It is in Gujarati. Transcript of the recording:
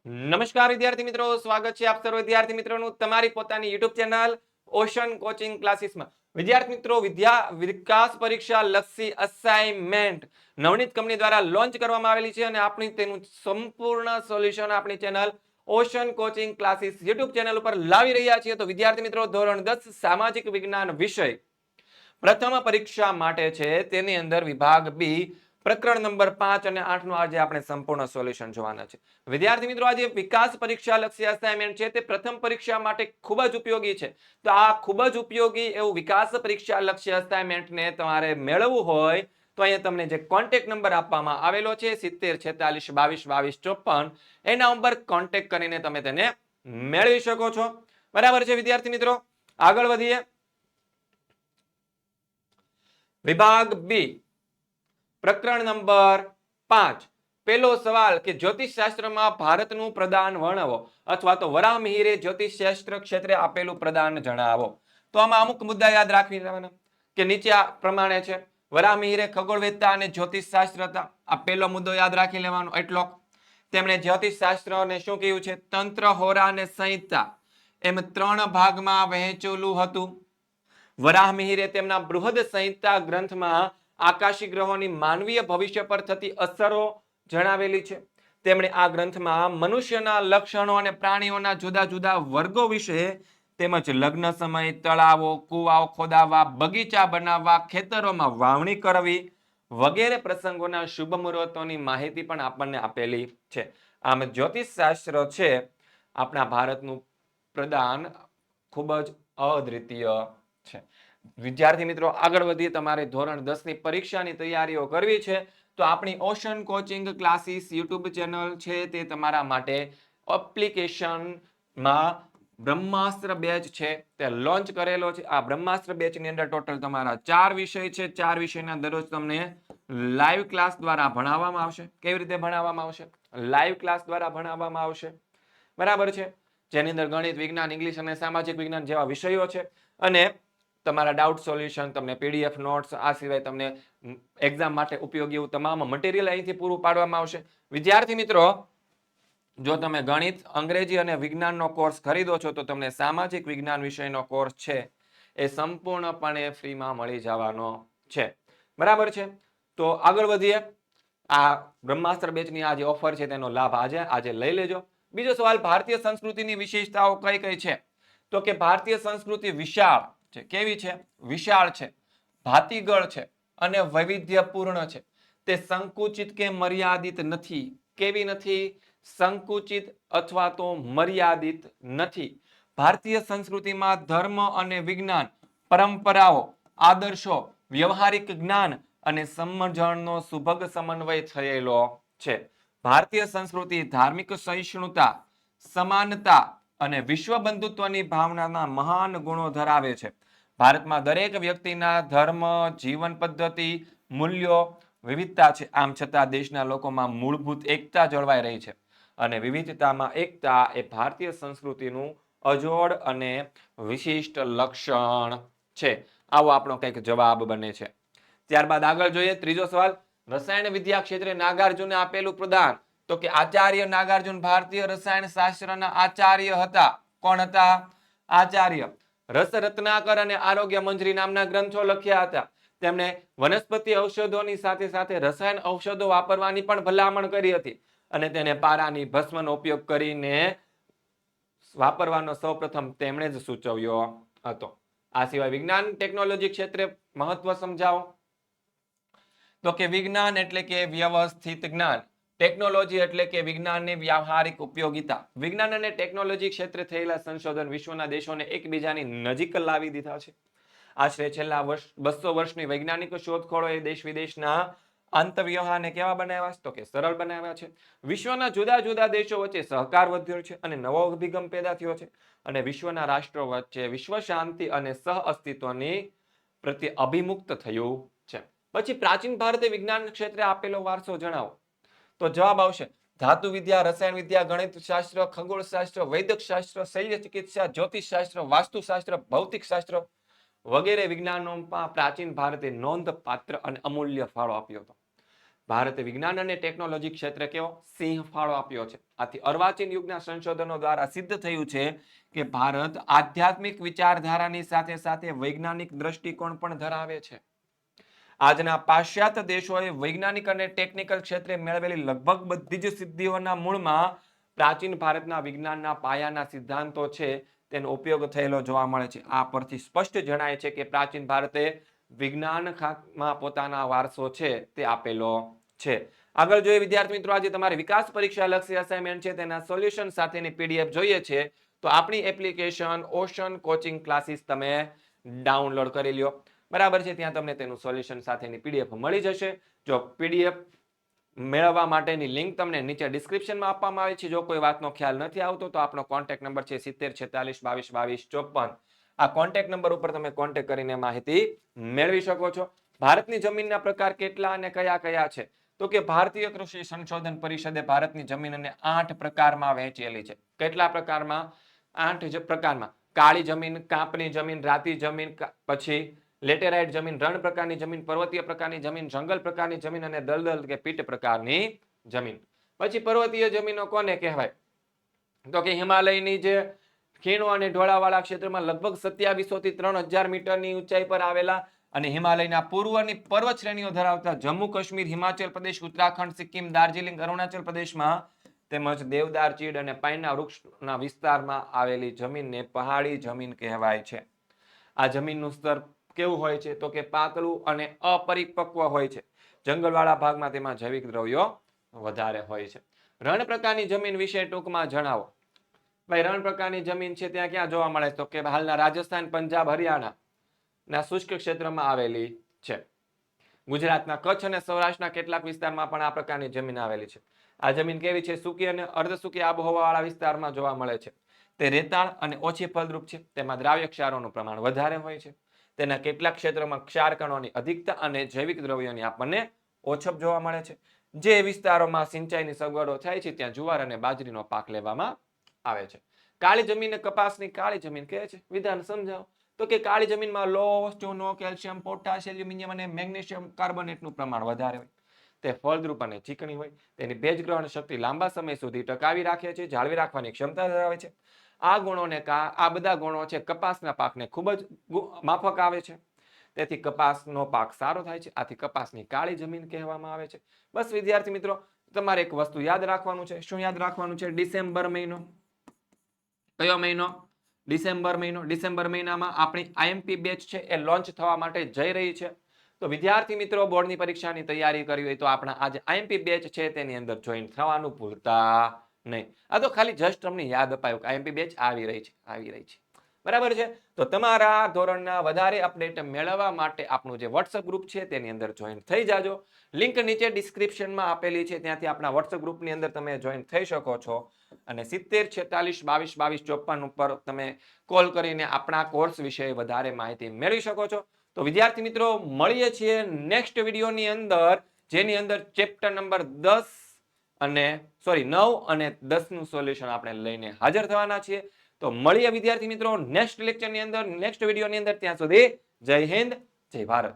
નમસ્કાર વિદ્યાર્થી મિત્રો, સ્વાગત છે આપ સર્વ વિદ્યાર્થી મિત્રોનું તમારી પોતાની યુટ્યુબ ચેનલ ઓશન કોચિંગ ક્લાસીસમાં. વિદ્યાર્થી મિત્રો, વિકાસ પરીક્ષા લક્ષી અસાઇનમેન્ટ નવનીત કંપની દ્વારા લોન્ચ કરવામાં આવેલી છે અને આપણી તેનું સંપૂર્ણ સોલ્યુશન આપણી channel ocean coaching classes YouTube channel ઉપર લાવી રહ્યા છીએ. તો વિદ્યાર્થી મિત્રો, ધોરણ 10 સામાજિક વિજ્ઞાન વિષય પ્રથમ પરીક્ષા માટે છે, તેની અંદર વિભાગ બી પ્રકરણ નંબર 5 અને 8 નું આજે આપણે સંપૂર્ણ સોલ્યુશન જોવાના છે. વિદ્યાર્થી મિત્રો, આજે વિકાસ પરીક્ષા લક્ષી અસાઇનમેન્ટ છે તે પ્રથમ પરીક્ષા માટે ખૂબ જ ઉપયોગી છે. તો આ ખૂબ જ ઉપયોગી એવું વિકાસ પરીક્ષા લક્ષી અસાઇનમેન્ટને તમારે મેળવવું હોય તો અહીંયા તમને જે કોન્ટેક્ટ નંબર આપવામાં આવેલો છે 7046222254 એના ઉપર કોન્ટેક્ટ કરીને તમે તેને મેળવી શકો છો. બરાબર છે વિદ્યાર્થી મિત્રો, આગળ વધીએ. વિભાગ બી પ્રકરણ નંબર 5 પહેલો સવાલ કે જ્યોતિષ શાસ્ત્રમાં ભારતનું પ્રદાન વર્ણવો અથવા તો વરાહમિહિરે જ્યોતિષ શાસ્ત્ર ક્ષેત્રે આપેલું પ્રદાન જણાવો. તો આમાં અમુક મુદ્દા યાદ રાખવી લેવાના કે નીચે આ પ્રમાણે છે. વરાહમિહિરે ખગોળવેદતા અને જ્યોતિષ શાસ્ત્ર હતા. આ પહેલો મુદ્દો યાદ રાખી લેવાનો એટલો. તેમણે જ્યોતિષ શાસ્ત્રને શું કહ્યું છે? તંત્ર, હોરા અને સંહિતા એમ 3 ભાગમાં વહેંચેલું હતું. વરાહમિહિરે તેમના બૃહદ સંહિતા ગ્રંથમાં આકાશી ગ્રહોની માનવીય ભવિષ્ય પર થતી અસરો જણાવેલી છે. તેમણે આ ગ્રંથમાં મનુષ્યના લક્ષણો અને પ્રાણીઓના જુદા જુદા વર્ગો વિશે તેમજ લગ્ન સમય, તળાવો, કુવાઓ ખોદાવવા, બગીચા બનાવવા, ખેતરોમાં વાવણી કરવી વગેરે પ્રસંગોના શુભ મુહૂર્તોની માહિતી પણ આપણને આપેલી છે. આમ જ્યોતિષ શાસ્ત્ર છે આપણા ભારતનું પ્રદાન ખૂબ જ અદ્વિતીય છે. વિદ્યાર્થી મિત્રો, આગળ વધીએ. તમારે ધોરણ 10 ની પરીક્ષાની તૈયારીઓ કરવી છે તો આપણી ocean coaching classes YouTube channel છે તે તમારા માટે એપ્લિકેશનમાં બ્રહ્માસ્ત્ર બેચ છે તે લોન્ચ કરેલો છે. આ બ્રહ્માસ્ત્ર બેચની અંદર ટોટલ તમારા 4 વિષય છે. 4 વિષયના દરરોજ તમને લાઈવ ક્લાસ દ્વારા ભણાવવામાં આવશે. કેવી રીતે ભણાવવામાં આવશે? લાઈવ ક્લાસ દ્વારા ભણાવવામાં આવશે. બરાબર છે, જેની અંદર ગણિત, વિજ્ઞાન, ઇંગ્લિશ અને સામાજિક વિજ્ઞાન જેવા વિષયો છે અને તમારા ડાઉટ સોલ્યુશન, તમને પીડીએફ નોટ્સ, આ સિવાય તમને એક્ઝામ માટે ઉપયોગી એવું તમામ મટીરિયલ અહીંથી પૂરું પાડવામાં આવશે. વિદ્યાર્થી મિત્રો, જો તમે ગણિત, અંગ્રેજી અને વિજ્ઞાનનો કોર્સ ખરીદો છો તો તમને સામાજિક વિજ્ઞાન વિષયનો કોર્સ છે એ સંપૂર્ણપણે ફ્રીમાં મળી જવાનો છે. બરાબર છે, તો આગળ વધીએ. આ બ્રહ્માસ્ત્ર બેચની આ જે ઓફર છે તેનો લાભ આજે લઈ લેજો. બીજો સવાલ, ભારતીય સંસ્કૃતિની વિશેષતાઓ કઈ કઈ છે? તો કે ભારતીય સંસ્કૃતિ વિશાળ છે. કેવી છે? વિશાળ છે, ભાતીગળ છે અને વૈવિધ્યપૂર્ણ છે. તે સંકુચિત કે મર્યાદિત નથી. કેવી નથી? સંકુચિત અથવા તો મર્યાદિત નથી. ભારતીય સંસ્કૃતિમાં ધર્મ અને વિજ્ઞાન, પરંપરાઓ, આદર્શો, વ્યવહારિક જ્ઞાન અને સમજણનો સુભગ સમન્વય થયેલો છે. ભારતીય સંસ્કૃતિ ધાર્મિક સહિષ્ણુતા, સમાનતા અને વિશ્વ બંધુત્વની ભાવનાના મહાન ગુણો ધરાવે છે. ભારતમાં દરેક વ્યક્તિના ધર્મ, જીવન પદ્ધતિ, મૂલ્યો, વિવિધતા છે. આમ છતાં દેશના લોકોમાં મૂળભૂત એકતા જળવાઈ રહી છે અને વિવિધતામાં એકતા એ ભારતીય સંસ્કૃતિનું અજોડ અને વિશિષ્ટ લક્ષણ છે. આવો આપણો કંઈક જવાબ બને છે. ત્યારબાદ આગળ જોઈએ. ત્રીજો સવાલ, રસાયણ વિદ્યા ક્ષેત્રે નાગાર્જુને આપેલું પ્રદાન. તો કે આચાર્ય નાગાર્જુન ભારતીય રસાયણ શાસ્ત્રના આચાર્ય હતા. કોણ હતા? આચાર્ય. રસ રત્નાકર અને આરોગ્ય મંજરી નામના ગ્રંથો લખ્યા હતા. તેમણે વનસ્પતિ ઔષધોની સાથે સાથે રસાયણ ઔષધો વાપરવાની પણ ભલામણ કરી હતી અને તેને પારાની ભસ્મનો ઉપયોગ કરીને વાપરવાનો સૌપ્રથમ તેમણે જ સૂચવ્યો હતો. આ સિવાય વિજ્ઞાન ટેકનોલોજી ક્ષેત્રે મહત્વ સમજાવો. તો કે વિજ્ઞાન એટલે કે વ્યવસ્થિત જ્ઞાન, ટેકનોલોજી એટલે કે વિજ્ઞાનની વ્યવહારિક ઉપયોગિતા. વિજ્ઞાન અને ટેકનોલોજી ક્ષેત્રે થયેલા સંશોધન વિશ્વના દેશોને એકબીજાની નજીક લાવી દીધા છે. આશરે છેલ્લા 200 વર્ષની વૈજ્ઞાનિક શોધખોળો એ દેશ વિદેશના આંતરવ્યવહારને કેવા બનાવ્યા? તો કે સરળ બનાવ્યા છે. વિશ્વના જુદા જુદા દેશો વચ્ચે સહકાર વધ્યો છે અને નવો અભિગમ પેદા થયો છે અને વિશ્વના રાષ્ટ્રો વચ્ચે વિશ્વ શાંતિ અને સહ અસ્તિત્વની પ્રત્યે અભિમુક્ત થયું છે. પછી પ્રાચીન ભારતે વિજ્ઞાન ક્ષેત્રે આપેલો વારસો જણાવો. તો જવાબ આવશે ધાતુ વિદ્યા, રસાયણ વિદ્યા, ગણિત શાસ્ત્ર, ખગોળશાસ્ત્ર, વૈદક શાસ્ત્ર, શલ્ય ચિકિત્સા, જ્યોતિષ શાસ્ત્ર, વાસ્તુશાસ્ત્ર, ભૌતિક શાસ્ત્ર વગેરે વિજ્ઞાનોમાં પ્રાચીન ભારતે નોંધપાત્ર અને અમૂલ્ય ફાળો આપ્યો હતો. ભારતે વિજ્ઞાન અને ટેકનોલોજી ક્ષેત્રે કેવો સિંહ ફાળો આપ્યો છે. આથી અર્વાચીન યુગના સંશોધનો દ્વારા સિદ્ધ થયું છે કે ભારત આધ્યાત્મિક વિચારધારાની સાથે સાથે વૈજ્ઞાનિક દ્રષ્ટિકોણ પણ ધરાવે છે. આજના પાશ્ચાત્ય દેશોએ વૈજ્ઞાનિક અને ટેકનિકલ ક્ષેત્રે મેળવેલી લગભગ બધી જ સિદ્ધિઓના મૂળમાં પ્રાચીન ભારતના વિજ્ઞાનના પાયાના સિદ્ધાંતો છે તેનો ઉપયોગ થયેલો જોવા મળે છે. આ પરથી સ્પષ્ટ જણાય છે કે પ્રાચીન ભારતે વિજ્ઞાનમાં પોતાના વારસો છે તે આપેલો છે. આગળ જોઈએ વિદ્યાર્થી મિત્રો, આજે તમારે વિકાસ પરીક્ષા લક્ષી અસાઇનમેન્ટ છે તેના સોલ્યુશન સાથેની પીડીએફ જોઈએ છે તો આપણી એપ્લિકેશન ઓશન કોચિંગ ક્લાસીસ તમે ડાઉનલોડ કરી લ્યો. બરાબર છે, ત્યાં તમને તેનું સોલ્યુશન સાથેની પીડીએફ મળી જશે. જો પીડીએફ મેળવવા માટેની લિંક તમને નીચે ડિસ્ક્રિપ્શનમાં આપવામાં આવી છે. જો કોઈ વાતનો ખ્યાલ નથી આવતો તો આપણો કોન્ટેક્ટ નંબર છે 7046222254. આ કોન્ટેક્ટ નંબર ઉપર તમે કોન્ટેક્ટ કરીને માહિતી મેળવી શકો છો. ભારતની જમીનના પ્રકાર કેટલા અને કયા કયા છે તો કે ભારતીય કૃષિ સંશોધન પરિષદે ભારતની જમીનને 8 પ્રકારમાં વહેંચેલી છે. કેટલા પ્રકારમાં? 8 પ્રકારમાં. કાળી જમીન, કાંપની જમીન, રાતી જમીન, પછી લેટેરાઇટ જમીન, રણ પ્રકારની જમીન, પર્વતીય પ્રકારની જમીન, જંગલ પ્રકારની જમીન અને દલદલ કે પીટ પ્રકારની જમીન. પછી પર્વતીય જમીનો કોને કહેવાય તો કે હિમાલયની જે ખીણો અને ઢોળાવાળા ક્ષેત્રમાં લગભગ 2700 થી 3000 મીટરની ઊંચાઈ પર આવેલા અને હિમાલયના પૂર્વની પર્વત શ્રેણીઓ ધરાવતા જમ્મુ કાશ્મીર, હિમાચલ પ્રદેશ, ઉત્તરાખંડ, સિક્કિમ, દાર્જિલિંગ, અરુણાચલ પ્રદેશમાં તેમજ દેવદાર, ચીડ અને પાઇનના વૃક્ષના વિસ્તારમાં આવેલી જમીનને પહાડી જમીન કહેવાય છે. આ જમીનનું સ્તર કેવું હોય છે તો કે પાતળું અને અપરિપક્વ હોય છે. જંગલવાળા ભાગમાં તેમાં જૈવિક દ્રવ્યો વધારે હોય છે. રણ પ્રકારની જમીન વિશે ટૂંકમાં જણાવો. ભાઈ, રણ પ્રકારની જમીન છે ત્યાં ક્યાં જોવા મળે તો કે હાલના રાજસ્થાન, પંજાબ, હરિયાણા ના શુષ્ક ક્ષેત્રમાં આવેલી છે. ગુજરાતના કચ્છ અને સૌરાષ્ટ્રના કેટલાક વિસ્તારમાં પણ આ પ્રકારની જમીન આવેલી છે. આ જમીન કેવી છે? સૂકી અને અર્ધસૂકી આબોહવાવાળા વિસ્તારમાં જોવા મળે છે. તે રેતાળ અને ઓછી ફળદ્રુપ છે. તેમાં દ્રાવ્ય ક્ષારોનું પ્રમાણ વધારે હોય છે. તેના કેટલાક ક્ષેત્રોમાં ક્ષાર કણોની અધિકતા અને જૈવિક દ્રવ્યોની આપણને ઓછપ જોવા મળે છે. જે વિસ્તારોમાં સિંચાઈની સગવડો થાય છે ત્યાં જુવાર અને બાજરીનો પાક લેવામાં આવે છે. કાળી જમીન કપાસની કાળી જમીન કહે છે. વિધાન સમજાવો. તો કે કાળી જમીનમાં લોહ, ચૂનો, કેલ્શિયમ, પોટાશ, એલ્યુમિનિયમ અને મેગ્નેશિયમ કાર્બોનેટનું પ્રમાણ વધારે હોય. તે ફળદ્રુપ અને ચીકણી હોય. તેની ભેજ ગ્રહણ શક્તિ લાંબા સમય સુધી ટકાવી રાખે છે, જાળવી રાખવાની ક્ષમતા ધરાવે છે. આ બધા ગુણો છે કપાસના પાકને ખૂબ જ માફક આવે છે. તેથી કપાસનો પાક સારો થાય છે. આથી કપાસની કાળી જમીન કહેવામાં આવે છે. બસ વિદ્યાર્થી મિત્રો, તમારે એક વસ્તુ યાદ રાખવાનું છે. શું યાદ રાખવાનું છે? ડિસેમ્બર મહિનો. કયો મહિનો? ડિસેમ્બર મહિનો. ડિસેમ્બર મહિનામાં આપણી આઈએમપી બેચ છે એ લોન્ચ થવા માટે જઈ રહી છે. તો વિદ્યાર્થી મિત્રો, બોર્ડની પરીક્ષાની તૈયારી કરવી હોય તો આપણા આજે આઈએમપી બેચ છે તેની અંદર જોઈન થવાનું ભૂલતા નહીં. આ તો ખાલી જસ્ટ તમને યાદ અપાયું કે આઈએમપી બેચ આવી રહી છે. બરાબર છે? તો તમારા ધોરણના વધારે અપડેટ મેળવવા માટે આપણું જે વોટ્સઅપ ગ્રુપ છે તેની અંદર જોઈન થઈ જાજો. લિંક નીચે ડિસ્ક્રિપ્શનમાં આપેલી છે, ત્યાંથી આપણા વોટ્સઅપ ગ્રુપની અંદર તમે જોઈન થઈ શકો છો. અને 7046222254 ઉપર તમે કોલ કરીને આપણા કોર્સ વિશે વધારે માહિતી મેળવી શકો છો. તો વિદ્યાર્થી મિત્રો, મળીએ છીએ નેક્સ્ટ વિડીયોની અંદર, જેની અંદર ચેપ્ટર નંબર 9 અને 10 નું સોલ્યુશન આપણે લઈને હાજર થવાના છીએ. તો મળીએ વિદ્યાર્થી મિત્રો નેક્સ્ટ લેક્ચરની અંદર, નેક્સ્ટ વિડીયોની અંદર. ત્યાં સુધી જય હિન્દ, જય ભારત.